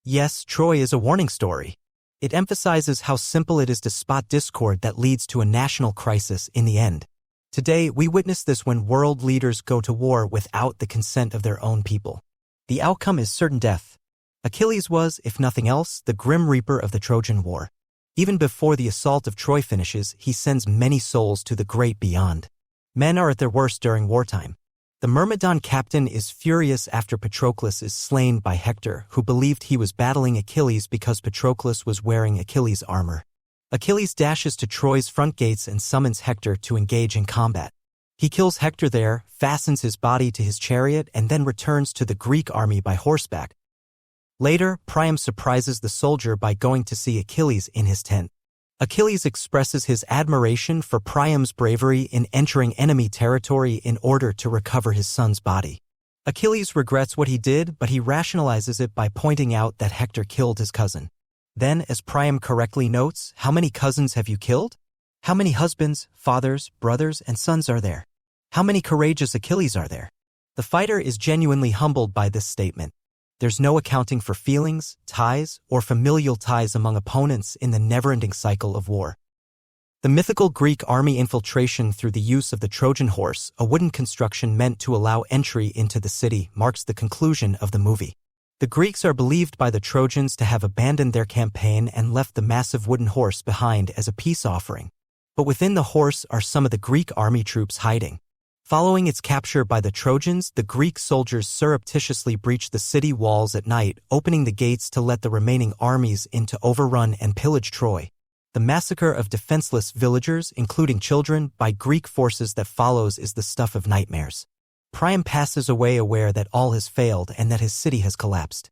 Yes, Troy is a warning story. It emphasizes how simple it is to spot discord that leads to a national crisis in the end. Today, we witness this when world leaders go to war without the consent of their own people. The outcome is certain death. Achilles was, if nothing else, the grim reaper of the Trojan War. Even before the assault of Troy finishes, he sends many souls to the great beyond. Men are at their worst during wartime. The Myrmidon captain is furious after Patroclus is slain by Hector, who believed he was battling Achilles because Patroclus was wearing Achilles' armor. Achilles dashes to Troy's front gates and summons Hector to engage in combat. He kills Hector there, fastens his body to his chariot, and then returns to the Greek army by horseback. Later, Priam surprises the soldier by going to see Achilles in his tent. Achilles expresses his admiration for Priam's bravery in entering enemy territory in order to recover his son's body. Achilles regrets what he did, but he rationalizes it by pointing out that Hector killed his cousin. Then, as Priam correctly notes, how many cousins have you killed? How many husbands, fathers, brothers, and sons are there? How many courageous Achilles are there? The fighter is genuinely humbled by this statement. There's no accounting for feelings, ties, or familial ties among opponents in the never-ending cycle of war. The mythical Greek army infiltration through the use of the Trojan horse, a wooden construction meant to allow entry into the city, marks the conclusion of the movie. The Greeks are believed by the Trojans to have abandoned their campaign and left the massive wooden horse behind as a peace offering. But within the horse are some of the Greek army troops hiding. Following its capture by the Trojans, the Greek soldiers surreptitiously breached the city walls at night, opening the gates to let the remaining armies in to overrun and pillage Troy. The massacre of defenseless villagers, including children, by Greek forces that follows is the stuff of nightmares. Priam passes away aware that all has failed and that his city has collapsed.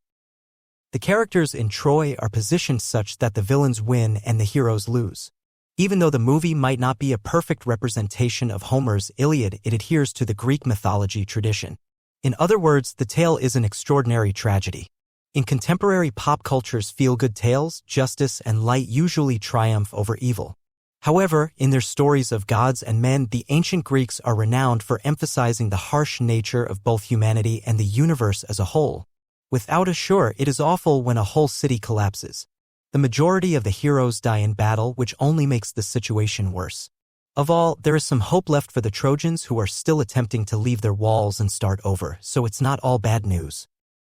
The characters in Troy are positioned such that the villains win and the heroes lose. Even though the movie might not be a perfect representation of Homer's Iliad, it adheres to the Greek mythology tradition. In other words, the tale is an extraordinary tragedy. In contemporary pop culture's feel-good tales, justice and light usually triumph over evil. However, in their stories of gods and men, the ancient Greeks are renowned for emphasizing the harsh nature of both humanity and the universe as a whole. Without a sure, it is awful when a whole city collapses. The majority of the heroes die in battle, which only makes the situation worse. Of all, there is some hope left for the Trojans who are still attempting to leave their walls and start over, so it's not all bad news.